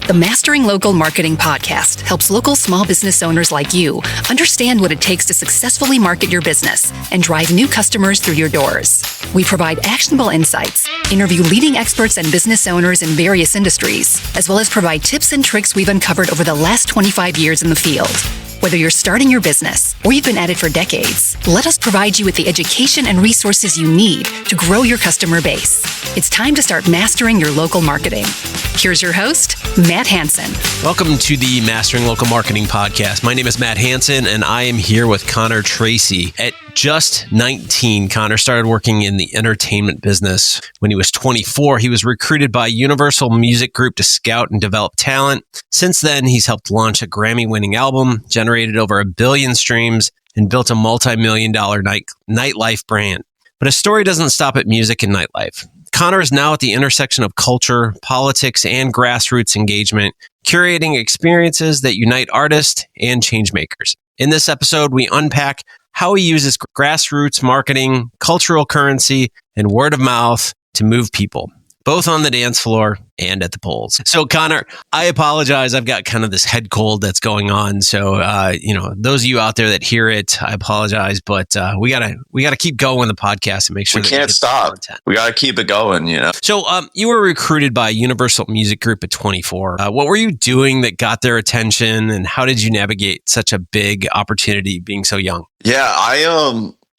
The Mastering Local Marketing podcast helps local small business owners like you understand what it takes to successfully market your business and drive new customers through your doors. We provide actionable insights, interview leading experts and business owners in various industries, as well as provide tips and tricks we've uncovered over the last 25 years in the field. Whether you're starting your business or you've been at it for decades, let us provide you with the education and resources you need to grow your customer base. It's time to start mastering your local marketing. Here's your host, Matt Hansen. Welcome to the Mastering Local Marketing podcast. My name is Matt Hansen, and I am here with Connor Treacy. At just 19, Connor started working in the entertainment business. When he was 24, he was recruited by Universal Music Group to scout and develop talent. Since then, he's helped launch a Grammy-winning album, generated over 1 billion streams, and built a multimillion-dollar nightlife brand. But his story doesn't stop at music and nightlife. Connor is now at the intersection of culture, politics, and grassroots engagement, curating experiences that unite artists and changemakers. In this episode, we unpack how he uses grassroots marketing, cultural currency, and word of mouth to move people, both on the dance floor and at the polls. So, Connor, I apologize. I've got kind of this head cold that's going on. So, those of you out there that hear it, I apologize. But we gotta keep going the podcast and make sure we can't stop. Content. We gotta keep it going. So, you were recruited by Universal Music Group at 24. What were you doing that got their attention, and how did you navigate such a big opportunity being so young? Yeah,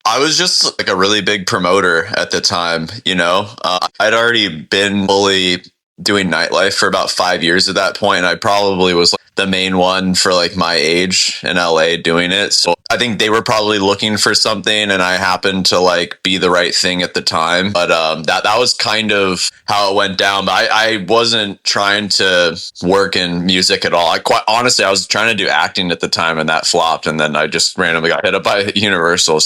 I was just like a really big promoter at the time, I'd already been fully doing nightlife for about 5 years at that point, and I probably was like the main one for like my age in LA doing it. So I think they were probably looking for something, and I happened to like be the right thing at the time. But that was kind of how it went down. But I wasn't trying to work in music at all. Quite honestly, I was trying to do acting at the time, and that flopped. And then I just randomly got hit up by Universal.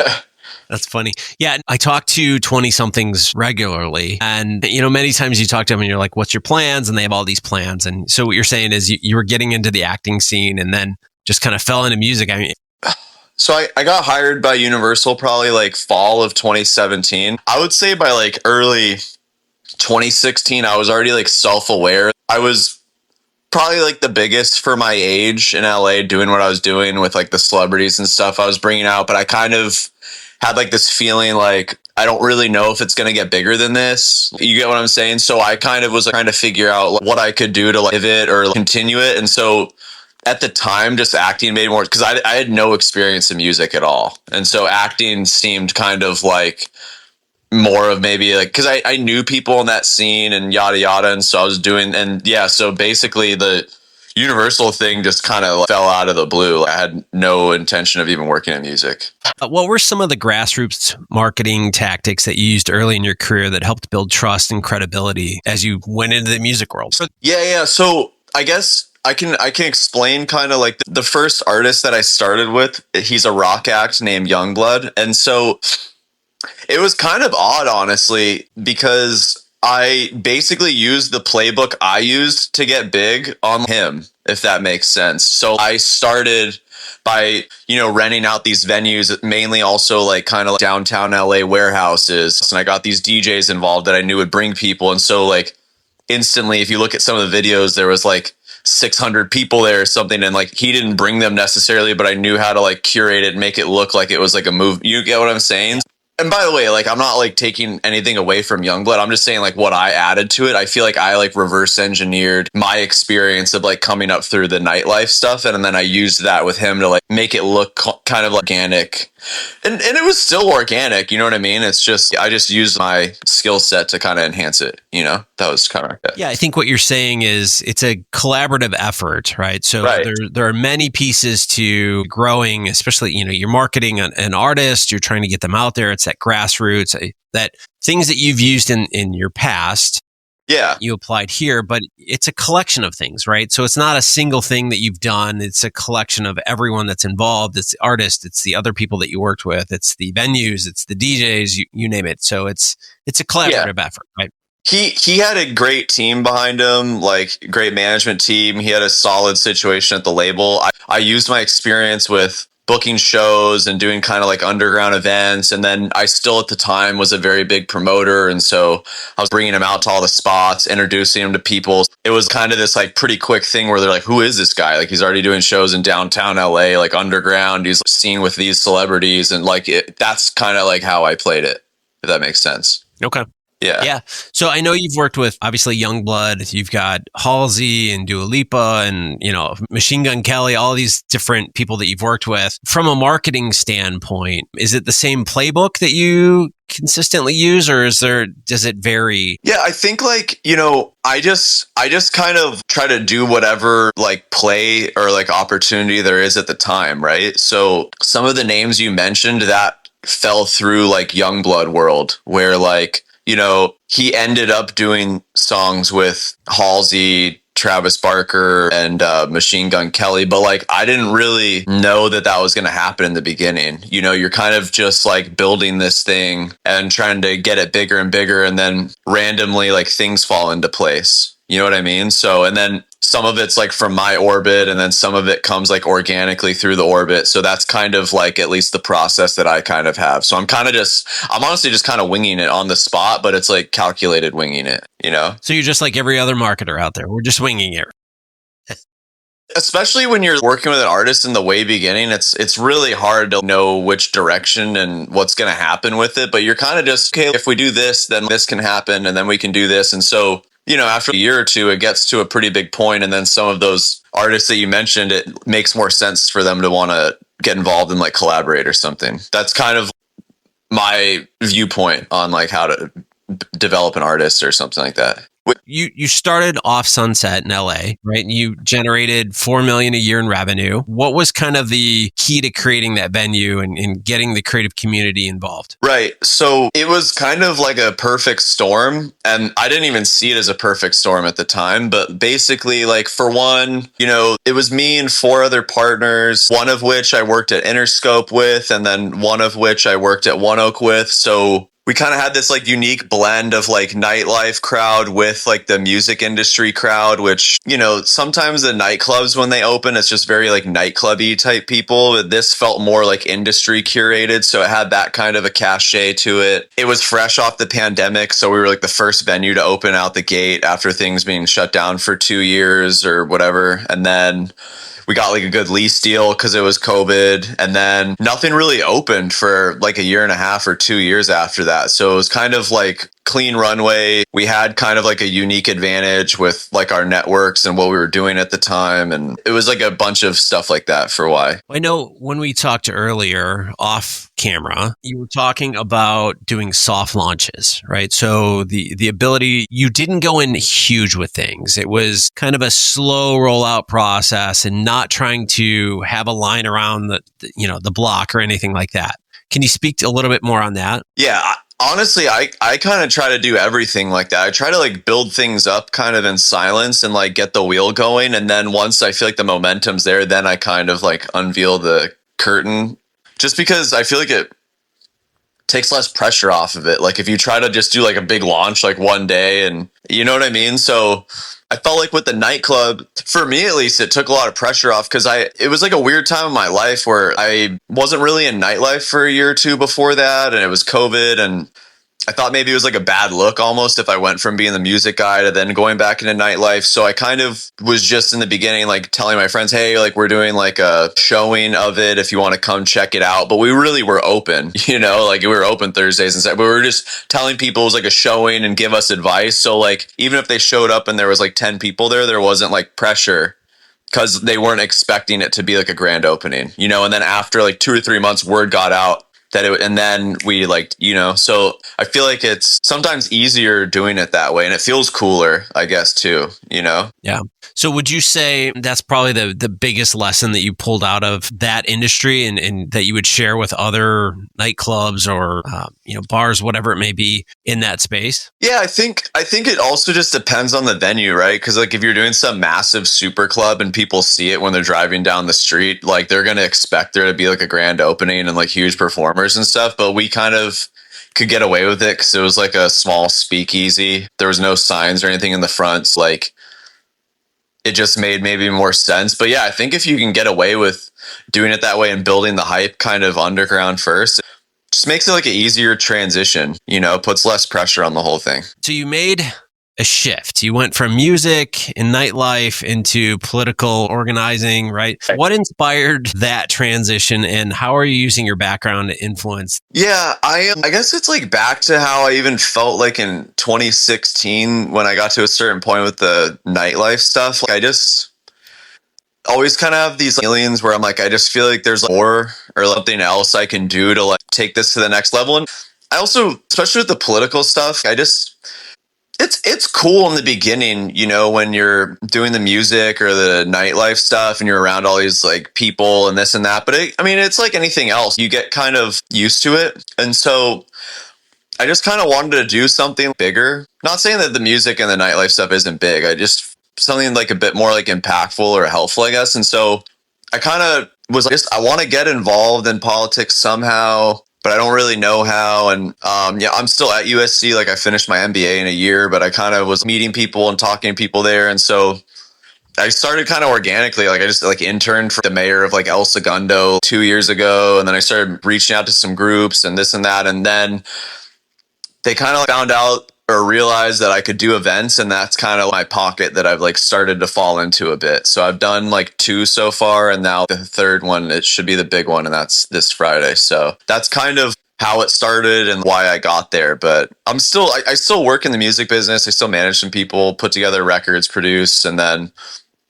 That's funny. Yeah, I talk to 20-somethings regularly. And, many times you talk to them and you're like, what's your plans? And they have all these plans. And so what you're saying is you were getting into the acting scene and then just kind of fell into music. So I got hired by Universal probably like fall of 2017. I would say by like early 2016, I was already like self-aware. I was probably like the biggest for my age in LA doing what I was doing with like the celebrities and stuff I was bringing out. But I kind of had like this feeling like I don't really know if it's going to get bigger than this. You get what I'm saying? So I kind of was like, trying to figure out like, what I could do to like pivot or like, continue it. And so at the time, just acting made more, because I had no experience in music at all. And so acting seemed kind of like more of maybe like, because I knew people in that scene and yada yada. And so I was doing, and yeah, so basically the Universal thing just kind of fell out of the blue. I had no intention of even working in music. What were some of the grassroots marketing tactics that you used early in your career that helped build trust and credibility as you went into the music world? Yeah. So I guess I can explain kind of like the first artist that I started with. He's a rock act named Youngblood. And so it was kind of odd, honestly, because I basically used the playbook I used to get big on him, if that makes sense. So I started by, renting out these venues, mainly also like kind of like downtown LA warehouses. And I got these DJs involved that I knew would bring people. And so like instantly, if you look at some of the videos, there was like 600 people there or something. And like, he didn't bring them necessarily, but I knew how to like curate it and make it look like it was like a move. You get what I'm saying? And by the way, like, I'm not like taking anything away from Youngblood. I'm just saying like what I added to it. I feel like I like reverse engineered my experience of like coming up through the nightlife stuff. And then I used that with him to like make it look kind of organic. And it was still organic. You know what I mean? It's just, I just used my skill set to kind of enhance it. That was kind of it. Yeah, I think what you're saying is it's a collaborative effort, right? So right. There are many pieces to growing, especially, you're marketing an artist, you're trying to get them out there. It's that grassroots, that things that you've used in your past. Yeah. You applied here, but it's a collection of things, right? So it's not a single thing that you've done. It's a collection of everyone that's involved. It's the artist, it's the other people that you worked with, it's the venues, it's the DJs, you name it. So it's a collaborative effort, right? He had a great team behind him, like great management team. He had a solid situation at the label. I used my experience with booking shows and doing kind of like underground events. And then I still at the time was a very big promoter. And so I was bringing him out to all the spots, introducing him to people. It was kind of this like pretty quick thing where they're like, who is this guy? Like he's already doing shows in downtown LA, like underground. He's seen with these celebrities. And like that's kind of like how I played it, if that makes sense. Okay. Yeah. Yeah. So I know you've worked with obviously Youngblood, you've got Halsey and Dua Lipa and, Machine Gun Kelly, all these different people that you've worked with. From a marketing standpoint, is it the same playbook that you consistently use, or does it vary? Yeah, I think like, I just kind of try to do whatever like play or like opportunity there is at the time, right? So some of the names you mentioned that fell through like Youngblood world where like, he ended up doing songs with Halsey, Travis Barker, and Machine Gun Kelly, but like I didn't really know that was going to happen in the beginning. You're kind of just like building this thing and trying to get it bigger and bigger, and then randomly like things fall into place. You know what I mean? So, and then some of it's like from my orbit, and then some of it comes like organically through the orbit. So that's kind of like at least the process that I kind of have. So I'm honestly just kind of winging it on the spot, but it's like calculated winging it, So you're just like every other marketer out there. We're just winging it. Especially when you're working with an artist in the way beginning, it's really hard to know which direction and what's going to happen with it. But you're kind of just, okay, if we do this, then this can happen, and then we can do this. And so, after a year or two, it gets to a pretty big point, and then some of those artists that you mentioned, it makes more sense for them to want to get involved and like collaborate or something. That's kind of my viewpoint on like how to develop an artist or something like that. You started off Sunset in LA, right? And you generated $4 million a year in revenue. What was kind of the key to creating that venue and getting the creative community involved? Right. So it was kind of like a perfect storm, and I didn't even see it as a perfect storm at the time. But basically, like for one, it was me and 4 other partners, one of which I worked at Interscope with, and then one of which I worked at One Oak with. So we kind of had this like unique blend of like nightlife crowd with like the music industry crowd, which, sometimes the nightclubs when they open, it's just very like nightclubby type people. This felt more like industry curated. So it had that kind of a cachet to it. It was fresh off the pandemic. So we were like the first venue to open out the gate after things being shut down for 2 years or whatever. And then we got like a good lease deal because it was COVID, and then nothing really opened for like a year and a half or 2 years after that. So it was kind of like clean runway. We had kind of like a unique advantage with like our networks and what we were doing at the time. And it was like a bunch of stuff like that for why. I know when we talked earlier off camera, you were talking about doing soft launches, right? So the ability, you didn't go in huge with things. It was kind of a slow rollout process and not trying to have a line around the block or anything like that. Can you speak a little bit more on that? Yeah. Honestly, I kind of try to do everything like that. I try to like build things up kind of in silence and like get the wheel going. And then once I feel like the momentum's there, then I kind of like unveil the curtain, just because I feel like it takes less pressure off of it. Like if you try to just do like a big launch like one day, and you know what I mean? So I felt like with the nightclub, for me at least, it took a lot of pressure off because it was like a weird time in my life where I wasn't really in nightlife for a year or two before that. And it was COVID, and I thought maybe it was like a bad look almost if I went from being the music guy to then going back into nightlife. So I kind of was just in the beginning, like telling my friends, hey, like we're doing like a showing of it if you want to come check it out. But we really were open, like we were open Thursdays and stuff. But we were just telling people it was like a showing and give us advice. So like even if they showed up and there was like 10 people there wasn't like pressure because they weren't expecting it to be like a grand opening, and then after like 2 or 3 months, word got out that and then we like, so I feel like it's sometimes easier doing it that way, and it feels cooler, I guess, too, Yeah. So would you say that's probably the biggest lesson that you pulled out of that industry and that you would share with other nightclubs or, bars, whatever it may be in that space? Yeah, I think it also just depends on the venue, right? Because like if you're doing some massive super club and people see it when they're driving down the street, like they're going to expect there to be like a grand opening and like huge performers and stuff. But we kind of could get away with it because it was like a small speakeasy. There was no signs or anything in the front. Like it just made maybe more sense. But yeah, I think if you can get away with doing it that way and building the hype kind of underground first, it just makes it like an easier transition, puts less pressure on the whole thing. So you made a shift. You went from music and nightlife into political organizing, right? What inspired that transition, and how are you using your background to influence? Yeah, I guess it's like back to how I even felt like in 2016 when I got to a certain point with the nightlife stuff. Like I just always kind of have these feelings where I'm like, I just feel like there's more or something else I can do to like take this to the next level. And I also, especially with the political stuff, it's cool in the beginning, when you're doing the music or the nightlife stuff and you're around all these like people and this and that. But it's like anything else. You get kind of used to it. And so I just kind of wanted to do something bigger. Not saying that the music and the nightlife stuff isn't big. I just something like a bit more like impactful or helpful, I guess. And so I kind of was just, I want to get involved in politics somehow, but I don't really know how. And I'm still at USC. Like I finished my MBA in a year, but I kind of was meeting people and talking to people there. And so I started kind of organically. Like I just like interned for the mayor of like El Segundo 2 years ago. And then I started reaching out to some groups and this and that. And then they kind of found out or realized that I could do events, and that's kind of my pocket that I've like started to fall into a bit. So I've done like 2 so far, and now the third one, it should be the big one, and that's this Friday. So that's kind of how it started and why I got there. But I still work in the music business. I still manage some people, put together records, produce, and then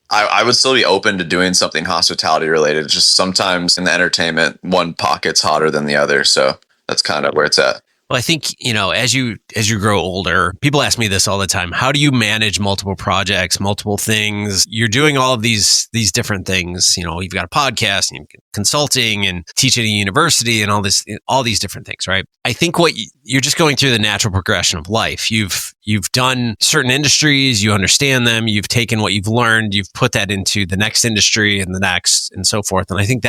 I would still be open to doing something hospitality related. Just sometimes in the entertainment, one pocket's hotter than the other. So that's kind of where it's at. Well, I think, as you grow older, people ask me this all the time. How do you manage multiple projects, multiple things? You're doing all of these different things. You've got a podcast and consulting and teaching at a university and all these different things, right? I think you're just going through the natural progression of life. You've done certain industries, you understand them, you've taken what you've learned, you've put that into the next industry and the next and so forth. And I think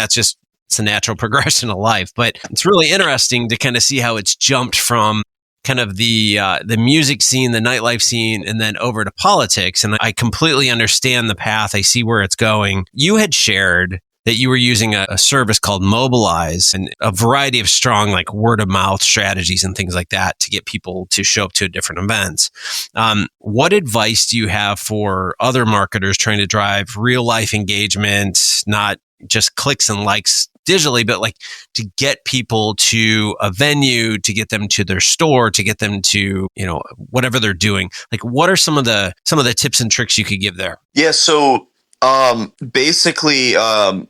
it's a natural progression of life, but it's really interesting to kind of see how it's jumped from kind of the music scene, the nightlife scene, and then over to politics. And I completely understand the path. I see where it's going. You had shared that you were using a service called Mobilize and a variety of strong like word of mouth strategies and things like that to get people to show up to different events. What advice do you have for other marketers trying to drive real life engagement, not just clicks and likes digitally, but like to get people to a venue, to get them to their store, to get them to, whatever they're doing? Like, what are some of the tips and tricks you could give there? Yeah. So, basically, I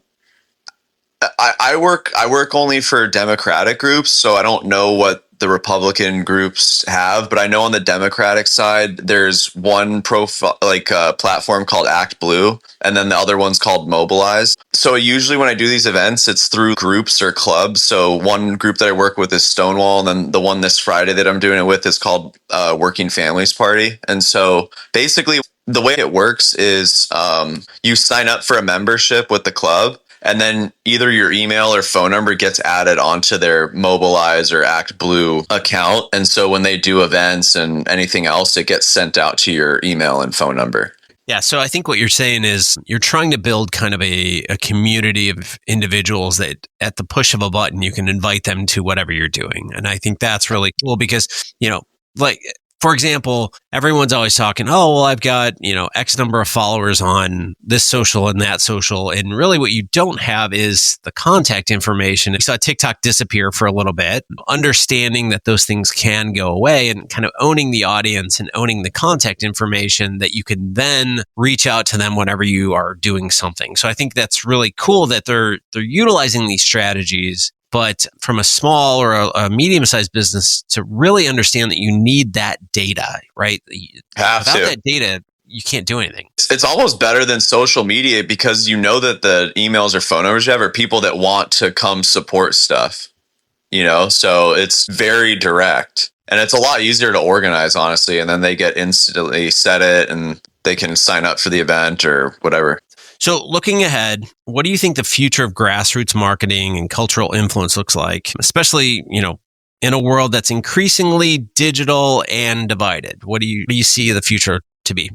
work only for Democratic groups, so I don't know what the Republican groups have, but I know on the Democratic side, there's one platform called Act Blue, and then the other one's called Mobilize. So usually when I do these events, it's through groups or clubs. So one group that I work with is Stonewall, and then the one this Friday that I'm doing it with is called Working Families Party. And so basically the way it works is you sign up for a membership with the club, and then either your email or phone number gets added onto their Mobilize or Act Blue account. And so when they do events and anything else, it gets sent out to your email and phone number. Yeah. So I think what you're saying is you're trying to build kind of a community of individuals that at the push of a button, you can invite them to whatever you're doing. And I think that's really cool because, for example, everyone's always talking, oh, well, I've got, X number of followers on this social and that social. And really what you don't have is the contact information. You saw TikTok disappear for a little bit, understanding that those things can go away and kind of owning the audience and owning the contact information that you can then reach out to them whenever you are doing something. So I think that's really cool that they're utilizing these strategies. But from a small or a medium-sized business to really understand that you need that data, right? Without that data, you can't do anything. It's almost better than social media because you know that the emails or phone numbers you have are people that want to come support stuff, so it's very direct and it's a lot easier to organize, honestly. And then they get instantly set it and they can sign up for the event or whatever. So looking ahead, what do you think the future of grassroots marketing and cultural influence looks like, especially, in a world that's increasingly digital and divided? What do you see the future to be?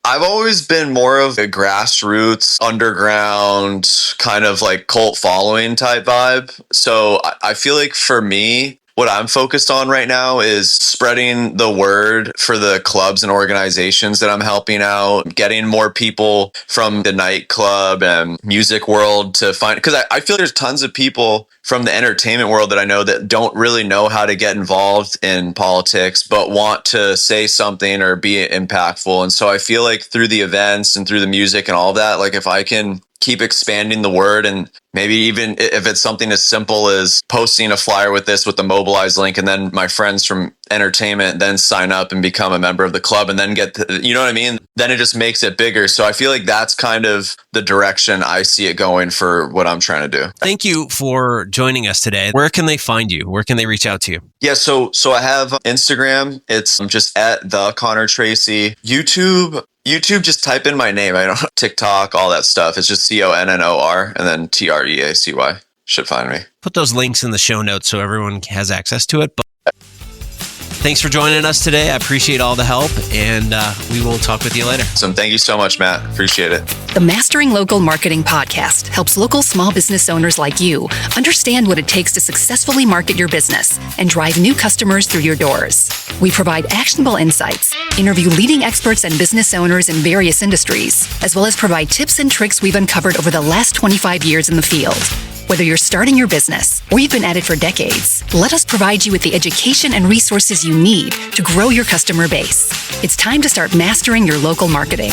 I've always been more of a grassroots, underground, kind of like cult following type vibe. So I feel like for me, what I'm focused on right now is spreading the word for the clubs and organizations that I'm helping out, getting more people from the nightclub and music world to find, because I feel there's tons of people from the entertainment world that I know that don't really know how to get involved in politics, but want to say something or be impactful. And so I feel like through the events and through the music and all that, like if I can keep expanding the word, and maybe even if it's something as simple as posting a flyer with the Mobilize link, and then my friends from entertainment then sign up and become a member of the club and then you know what I mean? Then it just makes it bigger. So I feel like that's kind of the direction I see it going for what I'm trying to do. Thank you for joining us today. Where can they find you? Where can they reach out to you? Yeah, so I have Instagram. It's just at the Connor Treacy. YouTube, just type in my name. I don't TikTok, all that stuff. It's just CONNOR and then TREACY. Should find me. Put those links in the show notes so everyone has access to it. But thanks for joining us today. I appreciate all the help, and we will talk with you later. So thank you so much, Matt. Appreciate it. The Mastering Local Marketing podcast helps local small business owners like you understand what it takes to successfully market your business and drive new customers through your doors. We provide actionable insights, interview leading experts and business owners in various industries, as well as provide tips and tricks we've uncovered over the last 25 years in the field. Whether you're starting your business or you've been at it for decades, let us provide you with the education and resources you need to grow your customer base. It's time to start mastering your local marketing.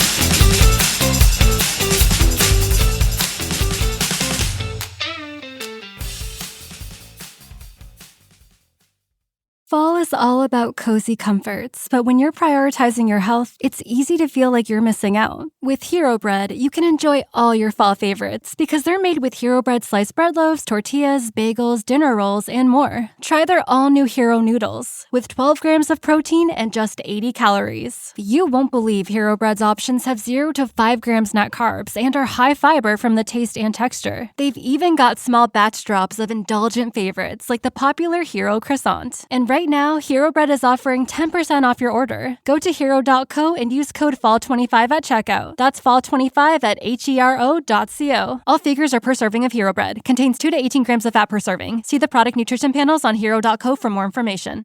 Fall is all about cozy comforts, but when you're prioritizing your health, it's easy to feel like you're missing out. With Hero Bread, you can enjoy all your fall favorites because they're made with Hero Bread sliced bread loaves, tortillas, bagels, dinner rolls, and more. Try their all-new Hero Noodles with 12 grams of protein and just 80 calories. You won't believe Hero Bread's options have 0 to 5 grams net carbs and are high fiber from the taste and texture. They've even got small batch drops of indulgent favorites like the popular Hero Croissant. And right now, Hero Bread is offering 10% off your order. Go to hero.co and use code FALL25 at checkout. That's FALL25 at hero.co. All figures are per serving of Hero Bread. Contains 2 to 18 grams of fat per serving. See the product nutrition panels on hero.co for more information.